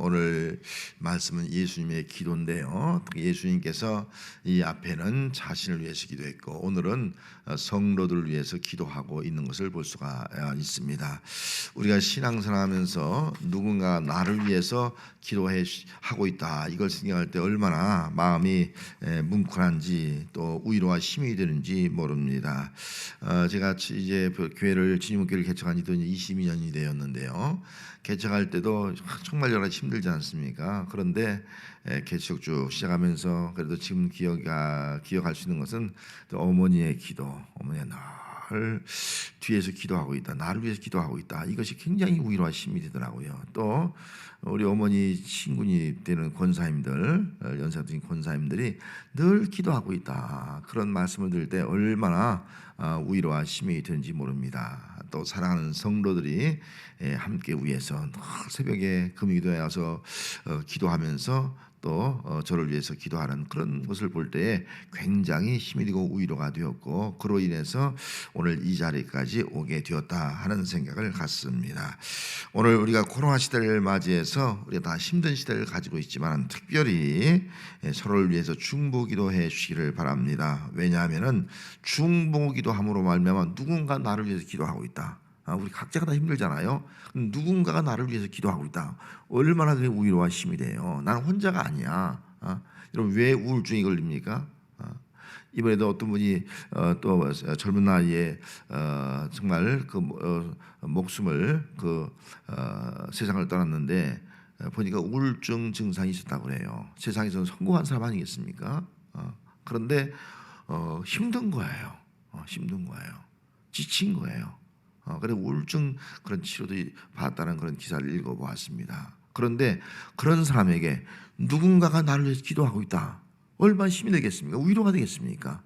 오늘 말씀은 예수님의 기도인데요. 예수님께서 이 앞에는 자신을 위해서 기도했고 오늘은 성도들을 위해서 기도하고 있는 것을 볼 수가 있습니다. 우리가 신앙생활하면서 누군가 나를 위해서 기도하고 있다 이걸 생각할 때 얼마나 마음이 뭉클한지 또 위로와 힘이 되는지 모릅니다. 제가 이제 교회를 진흥교회를 개척한 지도 22년이 되었는데요. 개척할 때도 정말 여러 가지 힘들지 않습니까? 그런데 개척 쭉 시작하면서 그래도 지금 기억할 수 있는 것은 또 어머니의 기도, 어머니가 늘 뒤에서 기도하고 있다, 나를 위해서 기도하고 있다. 이것이 굉장히 위로와 힘이 되더라고요. 또 우리 어머니 친구니 되는 권사님들, 연세 드신 권사님들이 늘 기도하고 있다. 그런 말씀을 들을 때 얼마나 위로와 힘이 되는지 모릅니다. 또 사랑하는 성도들이 함께 위해서 늘 새벽에 금요기도에 와서 기도하면서 또 저를 위해서 기도하는 그런 것을 볼 때에 굉장히 힘이 되고 위로가 되었고 그로 인해서 오늘 이 자리까지 오게 되었다 하는 생각을 갖습니다. 오늘 우리가 코로나 시대를 맞이해서 우리가 다 힘든 시대를 가지고 있지만 특별히 서로를 위해서 중보기도해 주시기를 바랍니다. 왜냐하면은 중보기도함으로 말미암아 누군가 나를 위해서 기도하고 있다. 우리 각자가 다 힘들잖아요. 누군가가 나를 위해서 기도하고 있다. 얼마나 그게 위로와 힘이 돼요. 나는 혼자가 아니야. 여러분 왜 우울증이 걸립니까? 이번에도 어떤 분이 또 젊은 나이에 정말 그 목숨을 세상을 떠났는데 보니까 우울증 증상이 있었다고 그래요. 세상에서는 성공한 사람 아니겠습니까? 그런데 힘든 거예요. 힘든 거예요. 지친 거예요. 그래서 우울증 그런 치료도 받았다는 그런 기사를 읽어보았습니다. 그런데 그런 사람에게 누군가가 나를 위해서 기도하고 있다. 얼마나 힘이 되겠습니까? 위로가 되겠습니까?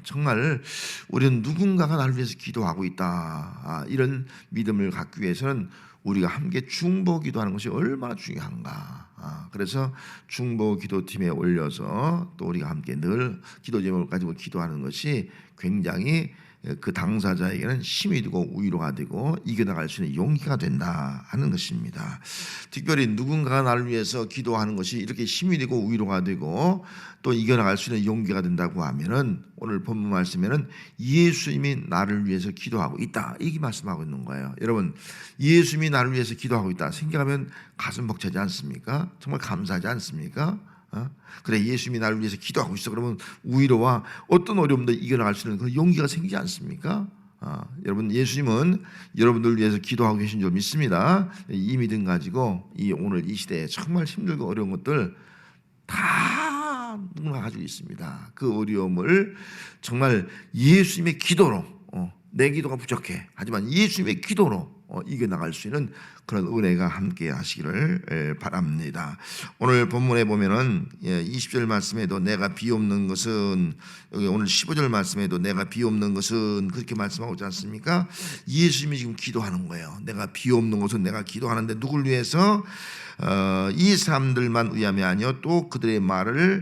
정말 우리는 누군가가 나를 위해서 기도하고 있다. 이런 믿음을 갖기 위해서는 우리가 함께 중보 기도하는 것이 얼마나 중요한가. 그래서 중보 기도팀에 올려서 또 우리가 함께 늘 기도 제목을 가지고 기도하는 것이 굉장히 그 당사자에게는 힘이 되고 위로가 되고 이겨나갈 수 있는 용기가 된다 하는 것입니다. 특별히 누군가가 나를 위해서 기도하는 것이 이렇게 힘이 되고 위로가 되고 또 이겨나갈 수 있는 용기가 된다고 하면은 오늘 본문 말씀에는 예수님이 나를 위해서 기도하고 있다 이렇게 말씀하고 있는 거예요. 여러분 예수님이 나를 위해서 기도하고 있다 생각하면 가슴 벅차지 않습니까? 정말 감사하지 않습니까? 그래 예수님이 나를 위해서 기도하고 있어 그러면 위로와 어떤 어려움도 이겨나갈 수 있는 그런 용기가 생기지 않습니까? 여러분 예수님은 여러분들 위해서 기도하고 계신 줄 믿습니다. 이 믿음 가지고 이 오늘 이 시대에 정말 힘들고 어려운 것들 다 누구나 가지고 있습니다. 그 어려움을 정말 예수님의 기도로 내 기도가 부족해 하지만 예수님의 기도로 이겨나갈 수 있는 그런 은혜가 함께 하시기를 바랍니다. 오늘 본문에 보면은 20절 말씀에도 내가 비옵는 것은 여기 오늘 15절 말씀에도 내가 비옵는 것은 그렇게 말씀하고 있지 않습니까? 예수님이 지금 기도하는 거예요. 내가 비옵는 것은 내가 기도하는데 누굴 위해서? 이 사람들만 위함이 아니요 또 그들의 말로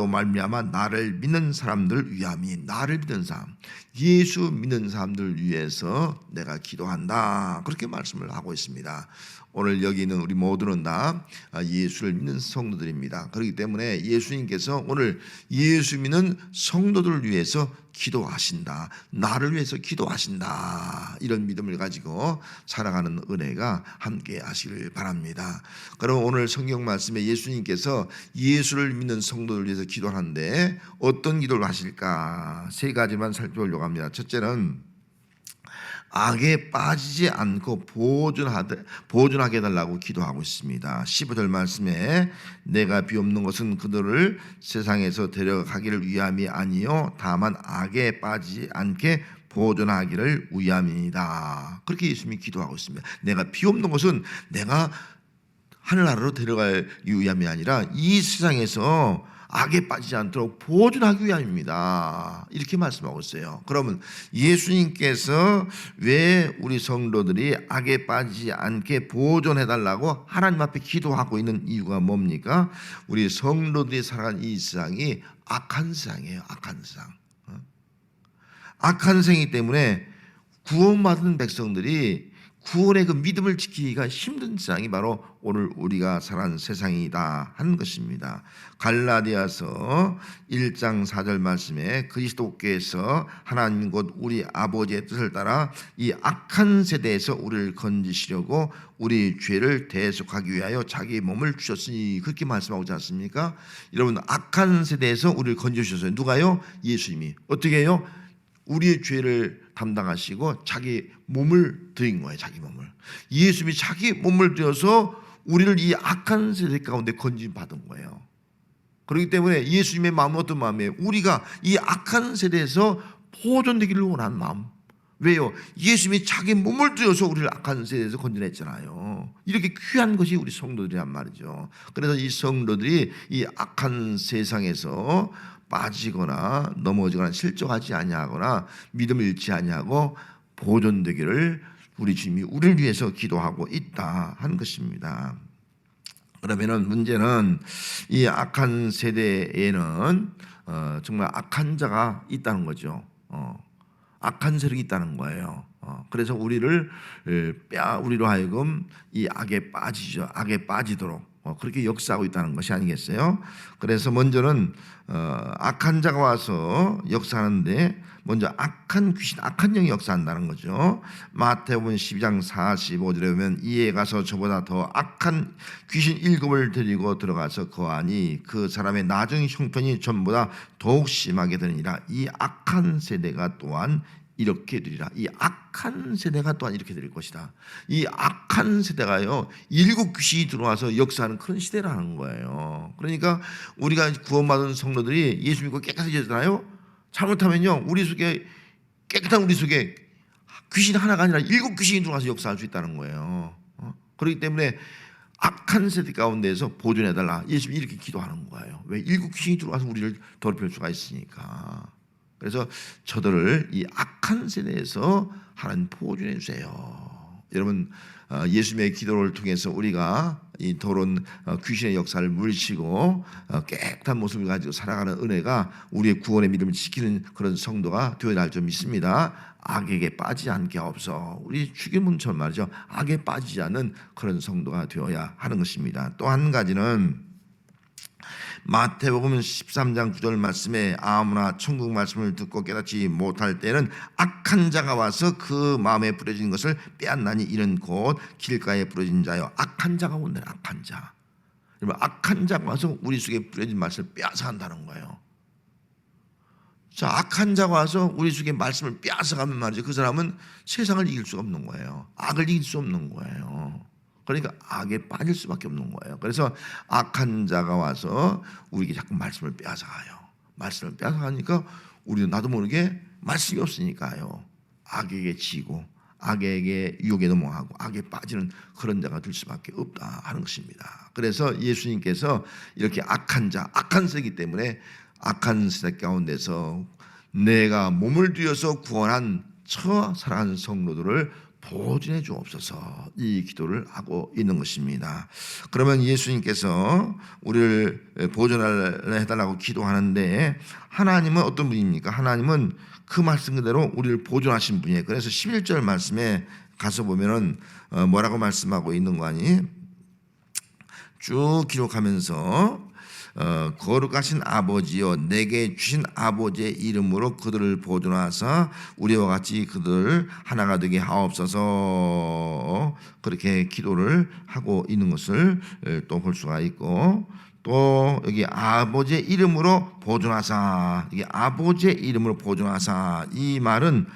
말미암아 나를 믿는 사람들 위함이 나를 믿는 사람 예수 믿는 사람들 위해서 내가 기도한다 그렇게 말씀을 하고 있습니다. 오늘 여기 있는 우리 모두는 다 예수를 믿는 성도들입니다. 그렇기 때문에 예수님께서 오늘 예수 믿는 성도들을 위해서 기도하신다. 나를 위해서 기도하신다. 이런 믿음을 가지고 살아가는 은혜가 함께 하시길 바랍니다. 그럼 오늘 성경 말씀에 예수님께서 예수를 믿는 성도들을 위해서 기도하는데 어떤 기도를 하실까? 세 가지만 살펴보려고 합니다. 첫째는 악에 빠지지 않고 보존하게 해달라고 기도하고 있습니다. 15절 말씀에 내가 비옵는 것은 그들을 세상에서 데려가기를 위함이 아니요 다만 악에 빠지지 않게 보존하기를 위함이다. 그렇게 예수님이 기도하고 있습니다. 내가 비옵는 것은 내가 하늘나라로 데려갈 위함이 아니라 이 세상에서 악에 빠지지 않도록 보존하기 위함입니다. 이렇게 말씀하고 있어요. 그러면 예수님께서 왜 우리 성도들이 악에 빠지지 않게 보존해달라고 하나님 앞에 기도하고 있는 이유가 뭡니까? 우리 성도들이 살아가는 이 세상이 악한 세상이에요. 악한 세상. 악한 세상이기 때문에 구원받은 백성들이 구원의 그 믿음을 지키기가 힘든 세상이 바로 오늘 우리가 살아가는 세상이다 하는 것입니다. 갈라디아서 1장 4절 말씀에 그리스도께서 하나님 곧 우리 아버지의 뜻을 따라 이 악한 세대에서 우리를 건지시려고 우리 죄를 대속하기 위하여 자기 몸을 주셨으니 그렇게 말씀하지 않습니까? 여러분, 악한 세대에서 우리를 건져주셨어요. 누가요? 예수님이. 어떻게 해요? 우리의 죄를 담당하시고 자기 몸을 드린 거예요. 자기 몸을. 예수님이 자기 몸을 들여서 우리를 이 악한 세대 가운데 건진받은 거예요. 그렇기 때문에 예수님의 마음은 어떤 마음이에요? 우리가 이 악한 세대에서 보존되기를 원하는 마음. 왜요? 예수님이 자기 몸을 들여서 우리를 악한 세대에서 건져냈잖아요. 이렇게 귀한 것이 우리 성도들이란 말이죠. 그래서 이 성도들이 이 악한 세상에서 빠지거나 넘어지거나 실족하지 아니하거나 믿음을 잃지 아니하고 보존되기를 우리 주님이 우리를 위해서 기도하고 있다 하는 것입니다. 그러면은 문제는 이 악한 세대에는 정말 악한 자가 있다는 거죠. 악한 세력이 있다는 거예요. 그래서 우리로 하여금 이 악에 빠지도록 그렇게 역사하고 있다는 것이 아니겠어요? 그래서 먼저는 악한 자가 와서 역사하는데 먼저 악한 귀신, 악한 영이 역사한다는 거죠. 마태복음 12장 45절에 보면 이에 가서 저보다 더 악한 귀신 7을 데리고 들어가서 거하니 그 사람의 나중 형편이 전보다 더욱 심하게 되느니라. 이 악한 세대가 또한 이렇게 되리라. 이 악한 세대가 또한 이렇게 될 것이다. 이 악한 세대가요, 7 귀신이 들어와서 역사하는 그런 시대라는 거예요. 그러니까 우리가 구원받은 성도들이 예수 믿고 깨끗해지잖아요. 잘못하면요, 우리 속에 깨끗한 우리 속에 귀신 하나가 아니라 7 귀신이 들어와서 역사할 수 있다는 거예요. 그렇기 때문에 악한 세대 가운데에서 보존해달라. 예수님이 이렇게 기도하는 거예요. 왜? 7 귀신이 들어와서 우리를 더럽힐 수가 있으니까. 그래서 저들을 이 악한 세대에서 하나님 보존해 주세요. 여러분, 예수님의 기도를 통해서 우리가 이 더러운 귀신의 역사를 물리치고 깨끗한 모습을 가지고 살아가는 은혜가 우리의 구원의 믿음을 지키는 그런 성도가 되어야 할 줄 믿습니다. 악에게 빠지지 않게 하옵소서. 우리 주기문처럼 말이죠. 악에 빠지지 않는 그런 성도가 되어야 하는 것입니다. 또 한 가지는 마태복음 13장 9절 말씀에 아무나 천국 말씀을 듣고 깨닫지 못할 때는 악한 자가 와서 그 마음에 뿌려진 것을 빼앗나니 이는 곧 길가에 뿌려진 자요. 악한 자가 온다. 악한 자. 여러분, 악한 자가 와서 우리 속에 뿌려진 말씀을 빼앗아 간다는 거예요. 자, 악한 자가 와서 우리 속에 말씀을 빼앗아 가면 말이죠. 그 사람은 세상을 이길 수가 없는 거예요. 악을 이길 수 없는 거예요. 그러니까 악에 빠질 수밖에 없는 거예요. 그래서 악한 자가 와서 우리에게 자꾸 말씀을 빼앗아가요. 말씀을 빼앗아가니까 우리는 나도 모르게 말씀이 없으니까요. 악에게 지고 악에게 유혹에 넘어가고 악에 빠지는 그런 자가 될 수밖에 없다 하는 것입니다. 그래서 예수님께서 이렇게 악한 자, 악한 세기 때문에 악한 세대 가운데서 내가 몸을 들여서 구원한 저 사랑하는 성도들을 보존해 주옵소서, 이 기도를 하고 있는 것입니다. 그러면 예수님께서 우리를 보존해달라고 기도하는데 하나님은 어떤 분입니까? 하나님은 그 말씀 그대로 우리를 보존하신 분이에요. 그래서 11절 말씀에 가서 보면은 뭐라고 말씀하고 있는 거 아니? 쭉 기록하면서 거룩하신 아버지여 내게 주신 아버지의 이름으로 그들을 보존하사 우리와 같이 그들을 하나가 되게 하옵소서, 그렇게 기도를 하고 있는 것을 또 볼 수가 있고, 또 여기 아버지의 이름으로 보존하사, 이게 아버지의 이름으로 보존하사, 이 말은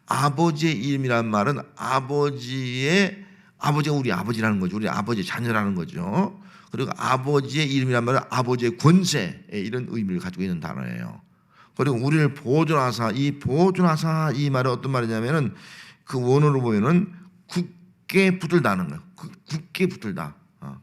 아버지의 이름이라는 말은 아버지가 우리 아버지라는 거죠. 우리 아버지의 자녀라는 거죠. 그리고 아버지의 이름이란 말은 아버지의 권세, 이런 의미를 가지고 있는 단어예요. 그리고 우리를 보존하사, 이 보존하사 이 말은 어떤 말이냐면은 그 원어로 보면은 굳게 붙들다는 거예요. 굳게 붙들다,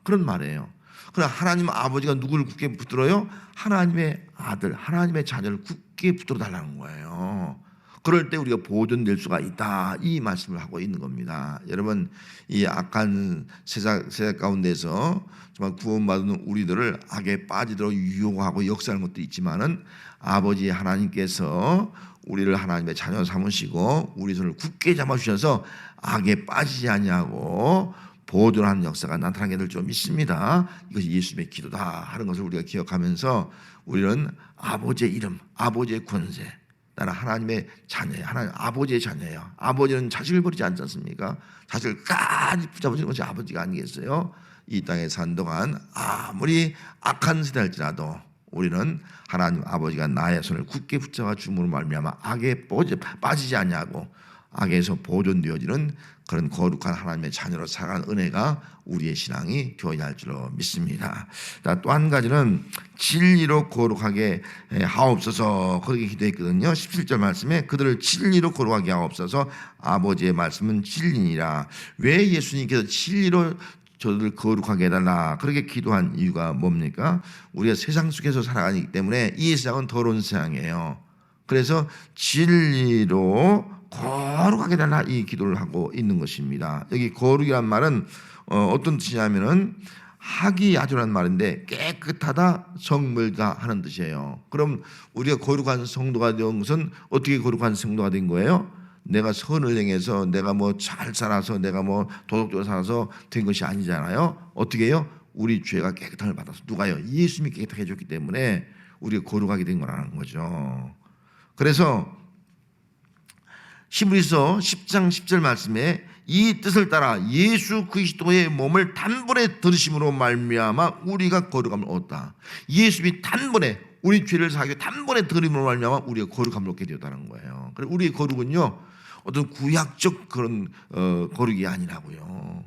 그런 말이에요. 그러나 하나님 아버지가 누구를 굳게 붙들어요? 하나님의 아들, 하나님의 자녀를 굳게 붙들어 달라는 거예요. 그럴 때 우리가 보존될 수가 있다, 이 말씀을 하고 있는 겁니다. 여러분, 이 악한 세상 가운데서 정말 구원받은 우리들을 악에 빠지도록 유혹하고 역사하는 것도 있지만은 아버지 하나님께서 우리를 하나님의 자녀 삼으시고 우리 손을 굳게 잡아주셔서 악에 빠지지 아니하고 보존하는 역사가 나타나게 될 줄 믿습니다. 이것이 예수님의 기도다 하는 것을 우리가 기억하면서 우리는 아버지의 이름, 아버지의 권세, 나는 하나님의 자녀예요. 하나님 아버지의 자녀예요. 아버지는 자식을 버리지 않지 않습니까? 자식을 까지 붙잡아주는 것이 아버지가 아니겠어요? 이 땅에 산 동안 아무리 악한 세대일지라도 우리는 하나님 아버지가 나의 손을 굳게 붙잡아 주므로 말미암아 악에 빠지지 않냐고 악에서 보존되어지는 그런 거룩한 하나님의 자녀로 살아가는 은혜가 우리의 신앙이 되어야 할 줄로 믿습니다. 또 한 가지는 진리로 거룩하게 하옵소서, 그렇게 기도했거든요. 17절 말씀에 그들을 진리로 거룩하게 하옵소서, 아버지의 말씀은 진리니라. 왜 예수님께서 진리로 저들을 거룩하게 해달라 그렇게 기도한 이유가 뭡니까? 우리가 세상 속에서 살아가기 때문에 이 세상은 더러운 세상이에요. 그래서 진리로 거룩하게 해달라 이 기도를 하고 있는 것입니다. 여기 거룩이란 말은 어떤 뜻이냐면은 하기야주라는 말인데 깨끗하다, 성물다 하는 뜻이에요. 그럼 우리가 거룩한 성도가 된 것은 어떻게 거룩한 성도가 된 거예요? 내가 선을 행해서 내가 뭐 잘 살아서 내가 뭐 도덕적으로 살아서 된 것이 아니잖아요. 어떻게 해요? 우리 죄가 깨끗함을 받아서 누가요? 예수님이 깨끗하게 해줬기 때문에 우리가 거룩하게 된 거라는 거죠. 그래서 히브리서 10장 10절 말씀에 이 뜻을 따라 예수 그리스도의 몸을 단번에 들으심으로 말미암아 우리가 거룩함을 얻었다. 예수님이 단번에 우리 죄를 사하기 단번에 들음으로 말미암아 우리가 거룩함을 얻게 되었다는 거예요. 그래서 우리의 거룩은요 어떤 구약적 그런 거룩이 아니라고요.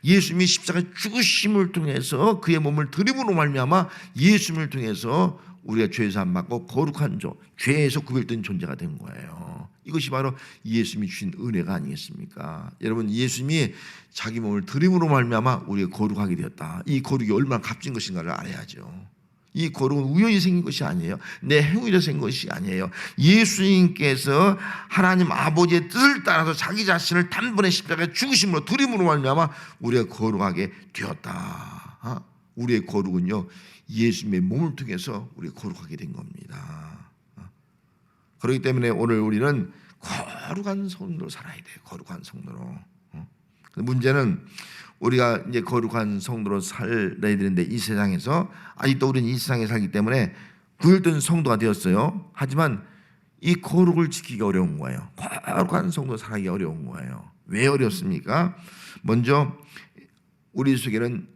예수님이 십자가 죽으심을 통해서 그의 몸을 들음으로 말미암아 예수님을 통해서 우리가 죄 사함 받고 거룩한 죄에서 구별된 존재가 된 거예요. 이것이 바로 예수님이 주신 은혜가 아니겠습니까? 여러분, 예수님이 자기 몸을 들음으로 말미암아 우리가 거룩하게 되었다. 이 거룩이 얼마나 값진 것인가를 알아야죠. 이 거룩은 우연히 생긴 것이 아니에요. 내 행위로 생긴 것이 아니에요. 예수님께서 하나님 아버지의 뜻을 따라서 자기 자신을 단번에 십자가에 죽으심으로 들음으로 말미암아 우리가 거룩하게 되었다. 우리의 거룩은요 예수님의 몸을 통해서 우리가 거룩하게 된 겁니다. 그렇기 때문에 오늘 우리는 거룩한 성도로 살아야 돼요. 거룩한 성도로. 문제는 우리가 이제 거룩한 성도로 살아야 되는데 이 세상에서 아직도 우리는 이 세상에 살기 때문에 구별된 성도가 되었어요. 하지만 이 거룩을 지키기 어려운 거예요. 거룩한 성도로 살아가기 어려운 거예요. 왜 어렵습니까? 먼저 우리 속에는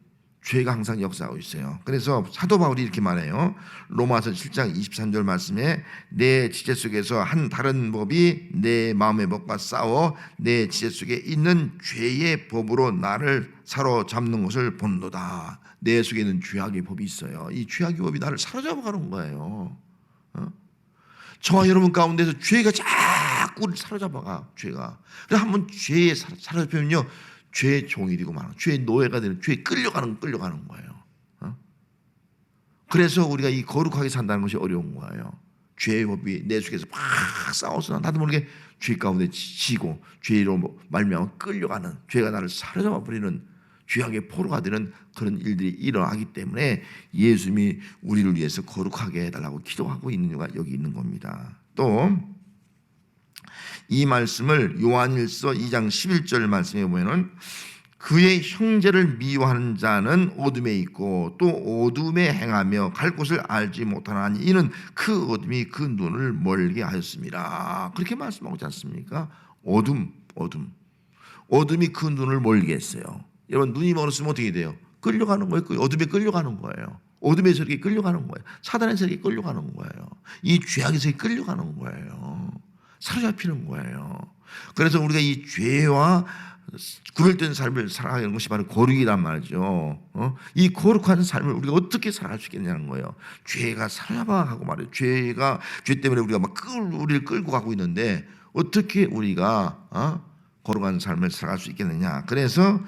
죄가 항상 역사하고 있어요. 그래서 사도 바울이 이렇게 말해요. 로마서 7장 23절 말씀에 내 지체 속에서 한 다른 법이 내 마음의 법과 싸워 내 지체 속에 있는 죄의 법으로 나를 사로잡는 것을 본도다. 내 속에 있는 죄악의 법이 있어요. 이 죄악의 법이 나를 사로잡아가는 거예요. 저와 여러분 가운데서 죄가 자꾸 우리를 사로잡아가. 죄가. 그래서 한번 죄에 사로잡히면요 죄의 종이 되고 말아. 죄의 노예가 되는, 죄에 끌려가는 거예요. 그래서 우리가 이 거룩하게 산다는 것이 어려운 거예요. 죄의 법이 내 속에서 막 싸워서 나도 모르게 죄 가운데 지고 죄로 말미암아 끌려가는, 죄가 나를 사로잡아 버리는 죄악의 포로가 되는 그런 일들이 일어나기 때문에 예수님이 우리를 위해서 거룩하게 해달라고 기도하고 있는 이유가 여기 있는 겁니다. 또 이 말씀을 요한일서 2장 11절 말씀에 보면은 그의 형제를 미워하는 자는 어둠에 있고 또 어둠에 행하며 갈 곳을 알지 못하나니 이는 그 어둠이 그 눈을 멀게 하였습니다. 그렇게 말씀하고 있지 않습니까? 어둠이 그 눈을 멀게 했어요. 여러분, 눈이 멀었으면 어떻게 돼요? 끌려가는 거예요. 어둠에 끌려가는 거예요. 어둠에서 이렇게 끌려가는 거예요. 사단에서 이렇게 끌려가는 거예요. 이 죄악에서 이렇게 끌려가는 거예요. 사로잡히는 거예요. 그래서 우리가 이 죄와 구별된 삶을 살아가는 것이 바로 거룩이란 말이죠. 이 거룩한 삶을 우리가 어떻게 살아갈 수 있겠냐는 거예요. 죄가 사로잡아가고 말이에요. 죄 때문에 우리가 막 우리를 끌고 가고 있는데 어떻게 우리가 거룩한 삶을 살아갈 수 있겠느냐. 그래서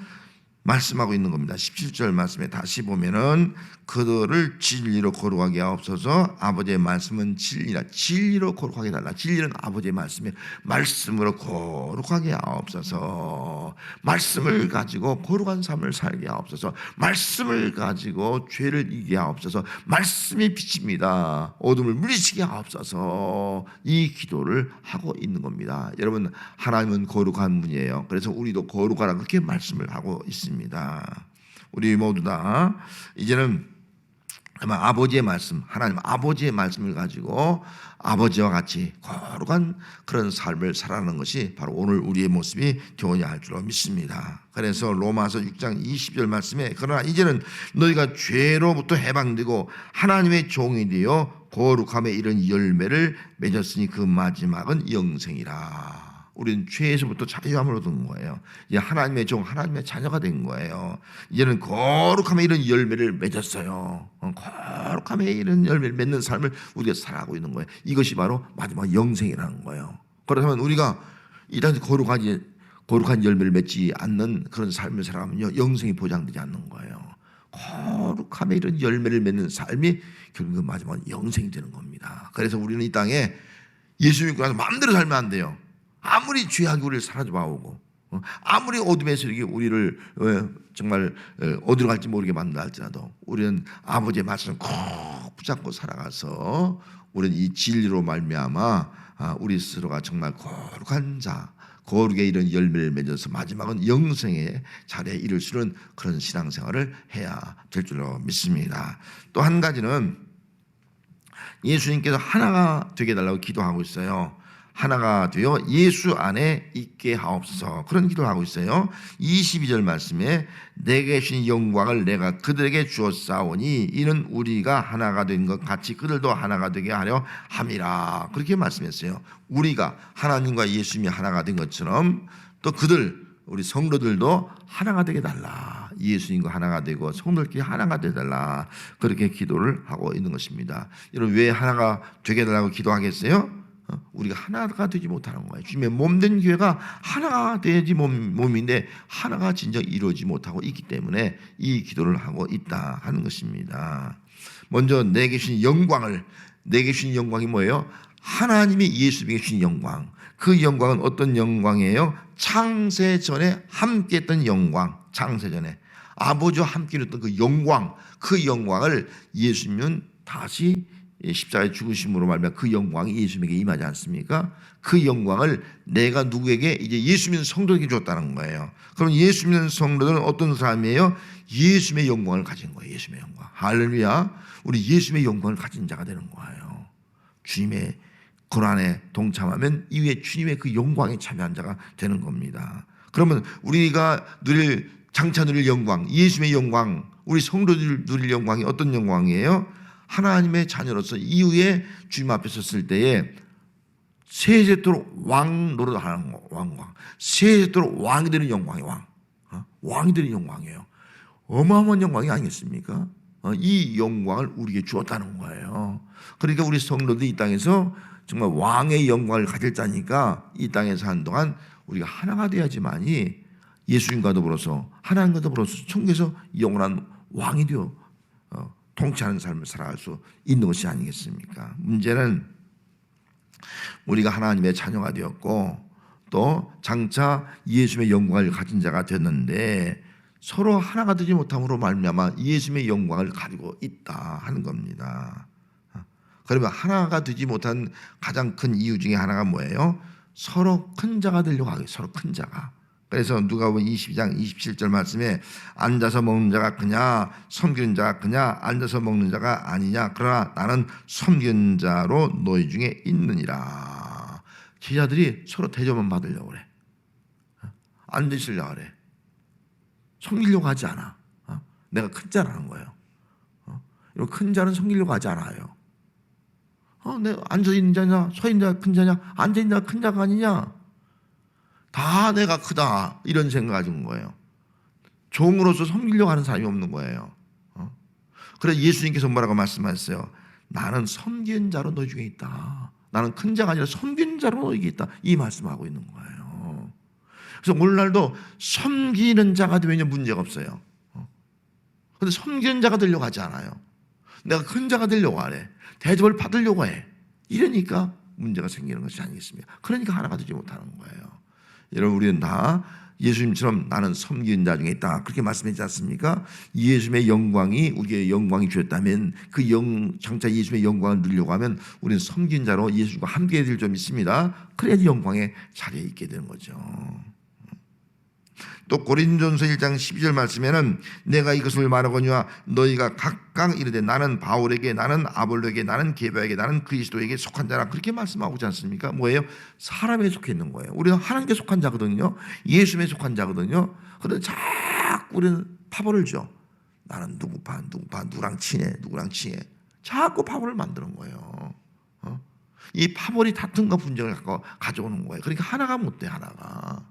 말씀하고 있는 겁니다. 17절 말씀에 다시 보면은 그들을 진리로 거룩하게 하옵소서. 아버지의 말씀은 진리라. 진리로 거룩하게 달라. 진리는 아버지의 말씀에 말씀으로 거룩하게 하옵소서. 말씀을 가지고 거룩한 삶을 살게 하옵소서. 말씀을 가지고 죄를 이기게 하옵소서. 말씀이 빛입니다. 어둠을 물리치게 하옵소서. 이 기도를 하고 있는 겁니다. 여러분, 하나님은 거룩한 분이에요. 그래서 우리도 거룩하라 그렇게 말씀을 하고 있습니다. 우리 모두 다 이제는 아마 아버지의 말씀, 하나님 아버지의 말씀을 가지고 아버지와 같이 거룩한 그런 삶을 살아가는 것이 바로 오늘 우리의 모습이 되어야 할 줄로 믿습니다. 그래서 로마서 6장 20절 말씀에 그러나 이제는 너희가 죄로부터 해방되고 하나님의 종이 되어 거룩함에 이른 열매를 맺었으니 그 마지막은 영생이라. 우리는 죄에서부터 자유함을 얻은 거예요. 이제 하나님의 종, 하나님의 자녀가 된 거예요. 이제는 거룩함에 이른 열매를 맺었어요. 거룩함에 이른 열매를 맺는 삶을 우리가 살아가고 있는 거예요. 이것이 바로 마지막 영생이라는 거예요. 그렇다면 우리가 이런 거룩한 열매를 맺지 않는 그런 삶을 살아가면요, 영생이 보장되지 않는 거예요. 거룩함에 이른 열매를 맺는 삶이 결국 마지막 영생이 되는 겁니다. 그래서 우리는 이 땅에 예수 믿고 나서 마음대로 살면 안 돼요. 아무리 죄악이 우리를 사라져 봐오고 아무리 어둠에서 이렇게 우리를 정말 어디로 갈지 모르게 만든다 할지라도 우리는 아버지의 말씀을 꼭 붙잡고 살아가서 우리는 이 진리로 말미암아 우리 스스로가 정말 거룩한 자, 거룩에 이른 열매를 맺어서 마지막은 영생의 자리에 이를 수 있는 그런 신앙생활을 해야 될 줄로 믿습니다. 또 한 가지는 예수님께서 하나가 되게 해달라고 기도하고 있어요. 하나가 되어 예수 안에 있게 하옵소서. 그런 기도를 하고 있어요. 22절 말씀에 내게 주신 영광을 내가 그들에게 주었사오니 이는 우리가 하나가 된 것 같이 그들도 하나가 되게 하려 함이라. 그렇게 말씀했어요. 우리가 하나님과 예수님이 하나가 된 것처럼 또 그들 우리 성도들도 하나가 되게 달라. 예수님과 하나가 되고 성도들끼리 하나가 되게 달라. 그렇게 기도를 하고 있는 것입니다. 여러분, 왜 하나가 되게 달라고 기도하겠어요? 우리가 하나가 되지 못하는 거예요. 주님의 몸된 교회가 하나가 되지 몸인데 하나가 진정 이루어지지 못하고 있기 때문에 이 기도를 하고 있다 하는 것입니다. 먼저 내게 주신 영광을, 내게 주신 영광이 뭐예요? 하나님이 예수님에게 주신 영광. 그 영광은 어떤 영광이에요? 창세 전에 함께했던 영광. 창세 전에 아버지와 함께 했던 그 영광, 그 영광을 예수님은 다시 십자가의 죽으심으로 말미암아 그 영광이 예수님에게 임하지 않습니까? 그 영광을 내가 누구에게 이제 예수 믿는 성도에게 줬다는 거예요. 그럼 예수 믿는 성도들은 어떤 사람이에요? 예수님의 영광을 가진 거예요. 예수님의 영광. 할렐루야. 우리 예수님의 영광을 가진 자가 되는 거예요. 주님의 고난에 동참하면 이후에 주님의 그 영광에 참여한 자가 되는 겁니다. 그러면 우리가 장차 누릴 영광, 예수님의 영광, 우리 성도들 누릴 영광이 어떤 영광이에요? 하나님의 자녀로서 이후에 주님 앞에 섰을 때에 세세토록 왕 노릇하는 왕광, 세세토록 왕이 되는 영광이 왕이 되는 영광이에요. 어마어마한 영광이 아니겠습니까? 이 영광을 우리에게 주었다는 거예요. 그러니까 우리 성도들이 이 땅에서 정말 왕의 영광을 가질 자니까 이 땅에 사는 동안 우리가 하나가 돼야지만이 예수님과 더불어서 하나님과 더불어서 천국에서 영원한 왕이 되어 통치하는 삶을 살아갈 수 있는 것이 아니겠습니까? 문제는 우리가 하나님의 자녀가 되었고 또 장차 예수님의 영광을 가진 자가 됐는데 서로 하나가 되지 못함으로 말미암아 예수님의 영광을 가지고 있다 하는 겁니다. 그러면 하나가 되지 못한 가장 큰 이유 중에 하나가 뭐예요? 서로 큰 자가 되려고 하기, 서로 큰 자가. 그래서 누가복음 22장 27절 말씀에 앉아서 먹는 자가 그냐 섬기는 자가 그냐 앉아서 먹는 자가 아니냐 그러나 나는 섬기는 자로 너희 중에 있느니라. 제자들이 서로 대접만 받으려고 그래. 앉으시려고 그래. 섬기려고 하지 않아. 내가 큰 자라는 거예요. 큰 자는 섬기려고 하지 않아요. 내가 앉아있는 자냐 서있는 자가 큰 자냐 앉아있는 자가 큰 자가 아니냐 다 내가 크다 이런 생각 가진 거예요. 종으로서 섬기려고 하는 사람이 없는 거예요. 그래서 예수님께서 뭐라고 말씀하셨어요? 나는 섬기는 자로 너희 중에 있다. 나는 큰 자가 아니라 섬기는 자로 너희에게 있다. 이 말씀하고 있는 거예요. 그래서 오늘날도 섬기는 자가 되면 문제가 없어요. 그런데 섬기는 자가 되려고 하지 않아요. 내가 큰 자가 되려고 하래. 대접을 받으려고 해. 이러니까 문제가 생기는 것이 아니겠습니까? 그러니까 하나가 되지 못하는 거예요. 여러분, 우리는 다 예수님처럼 나는 섬기는 자 중에 있다, 그렇게 말씀했지 않습니까? 예수님의 영광이 우리에게 영광이 주었다면 그 장차 예수님의 영광을 누리려고 하면 우리는 섬기는 자로 예수님과 함께 될 점이 있습니다. 그래야지 영광의 자리에 있게 되는 거죠. 또 고린도전서 1장 12절 말씀에는 내가 이것을 말하거니와 너희가 각각 이르되 나는 바울에게, 나는 아볼로에게, 나는 게바에게, 나는 그리스도에게 속한 자라, 그렇게 말씀하고 있지 않습니까? 뭐예요? 사람에 속해 있는 거예요. 우리는 하나님께 속한 자거든요. 예수님에 속한 자거든요. 그런데 자꾸 우리는 파벌을 줘. 나는 누구 반 누구랑 친해, 누구랑 친해. 자꾸 파벌을 만드는 거예요. 이 파벌이 다툼과 분쟁을 가져오는 거예요. 그러니까 하나가 못 돼, 하나가.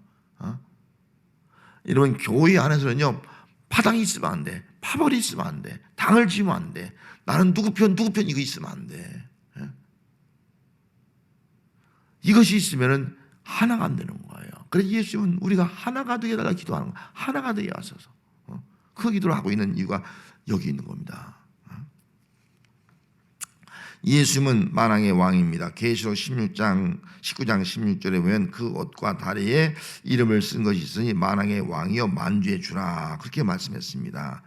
여러분, 교회 안에서는요, 파당이 있으면 안 돼. 파벌이 있으면 안 돼. 당을 지으면 안 돼. 나는 누구 편 이거 있으면 안 돼. 이것이 있으면 하나가 안 되는 거예요. 그래서 예수님은 우리가 하나가 되게 달라 기도하는 거예요. 하나가 되게 하소서. 그 기도를 하고 있는 이유가 여기 있는 겁니다. 예수님은 만왕의 왕입니다. 계시록 19장 16절에 보면 그 옷과 다리에 이름을 쓴 것이 있으니 만왕의 왕이여 만주의 주라, 그렇게 말씀했습니다.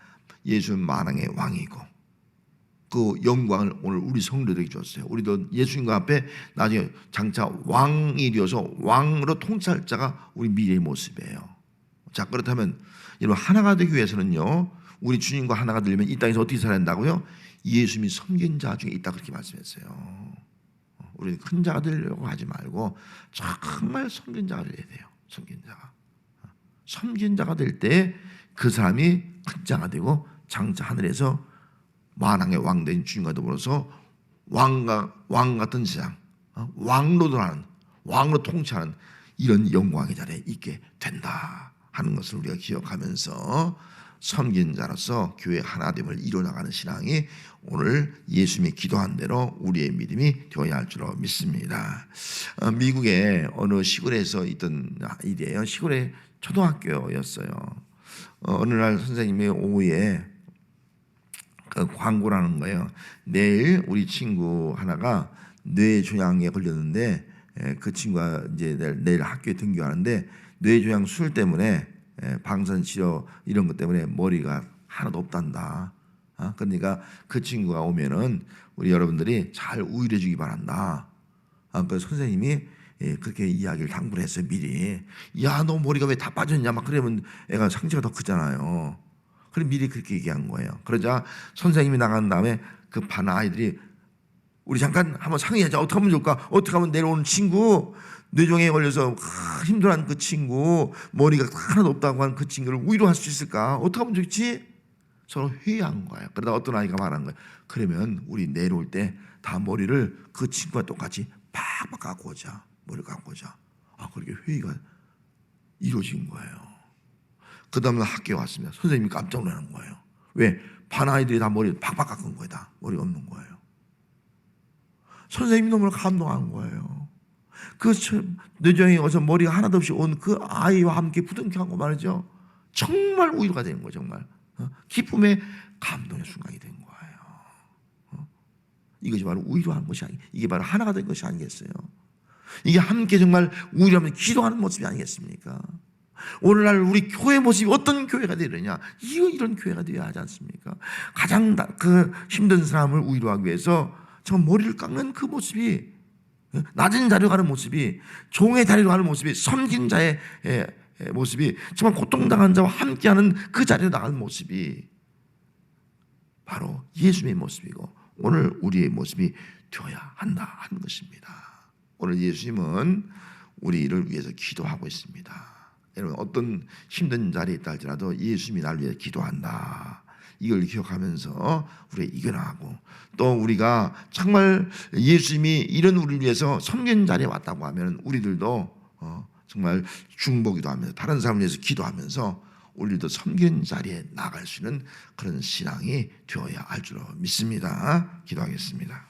예수는 만왕의 왕이고 그 영광을 오늘 우리 성도들에게 줬어요. 우리도 예수님과 앞에 나중에 장차 왕이 되어서 왕으로 통치할 자가 우리 미래의 모습이에요. 자, 그렇다면 여러분, 하나가 되기 위해서는요, 우리 주님과 하나가 되려면 이 땅에서 어떻게 살아야 한다고요? 예수님이 섬긴 자 중에 있다, 그렇게 말씀했어요. 우리는 큰 자가 되려고 하지 말고 정말 섬긴 자가 되어야 돼요. 섬긴 자가 될 때 그 사람이 큰 자가 되고 장차 하늘에서 만왕의 왕 된 주님과 더불어서 왕 같은 세상, 왕으로 통치하는 이런 영광의 자리에 있게 된다 하는 것을 우리가 기억하면서 섬긴 자로서 교회 하나됨을 이루어나가는 신앙이 오늘 예수님이 기도한 대로 우리의 믿음이 되어야 할 줄로 믿습니다. 미국의 어느 시골에서 있던 일이에요. 시골의 초등학교였어요. 어느 날 선생님이 오후에 그 광고라는 거예요. 내일 우리 친구 하나가 뇌종양에 걸렸는데 그 친구가 이제 내일 학교에 등교하는데 뇌종양 술 때문에 방사선 치료 이런 것 때문에 머리가 하나도 없단다. 그러니까 그 친구가 오면은 우리 여러분들이 잘 우유해 주기 바란다. 그 선생님이 그렇게 이야기를 당부를 했어요. 미리. 야, 너 머리가 왜 다 빠졌냐? 막 그러면 애가 상처가 더 크잖아요. 그래 미리 그렇게 얘기한 거예요. 그러자 선생님이 나간 다음에 그 반 아이들이 우리 잠깐 한번 상의하자. 어떻게 하면 좋을까? 어떻게 하면 내려오는 친구, 뇌종에 걸려서 힘들어하는 그 친구, 머리가 하나도 없다고 하는 그 친구를 위로할 수 있을까? 어떻게 하면 좋지? 서로 회의한 거예요. 그러다 어떤 아이가 말한 거예요. 그러면 우리 내려올 때 다 머리를 그 친구와 똑같이 팍팍 깎고 오자. 머리를 깎고 오자. 그렇게 회의가 이루어진 거예요. 그 다음날 학교에 왔습니다. 선생님이 깜짝 놀라는 거예요. 왜? 반 아이들이 다 머리를 팍팍 깎은 거예요. 다 머리가 없는 거예요. 선생님이 너무 감동한 거예요. 그 뇌종에 와서 머리가 하나도 없이 온 그 아이와 함께 부둥켜 고 말이죠. 정말 우유가 되는 거예요. 정말 기쁨의 감동의 순간이 된 거예요. 이것이 바로 우유하는 것이 이게 바로 하나가 된 것이 아니겠어요? 이게 함께 정말 우유하면 기도하는 모습이 아니겠습니까? 오늘날 우리 교회 모습이 어떤 교회가 되느냐? 이런 교회가 되어야 하지 않습니까? 가장 그 힘든 사람을 위로하기 위해서 정말 머리를 깎는 그 모습이, 낮은 자리로 가는 모습이, 종의 자리로 가는 모습이, 섬긴 자의 모습이, 정말 고통당한 자와 함께하는 그 자리로 나가는 모습이 바로 예수님의 모습이고 오늘 우리의 모습이 되어야 한다 하는 것입니다. 오늘 예수님은 우리를 위해서 기도하고 있습니다. 여러분, 어떤 힘든 자리에 있다 할지라도 예수님이 나를 위해 기도한다. 이걸 기억하면서 우리가 이겨나가고, 또 우리가 정말 예수님이 이런 우리를 위해서 섬긴 자리에 왔다고 하면 우리들도 정말 중보기도 하면서 다른 사람을 위해서 기도하면서 우리도 섬긴 자리에 나갈 수 있는 그런 신앙이 되어야 할 줄로 믿습니다. 기도하겠습니다.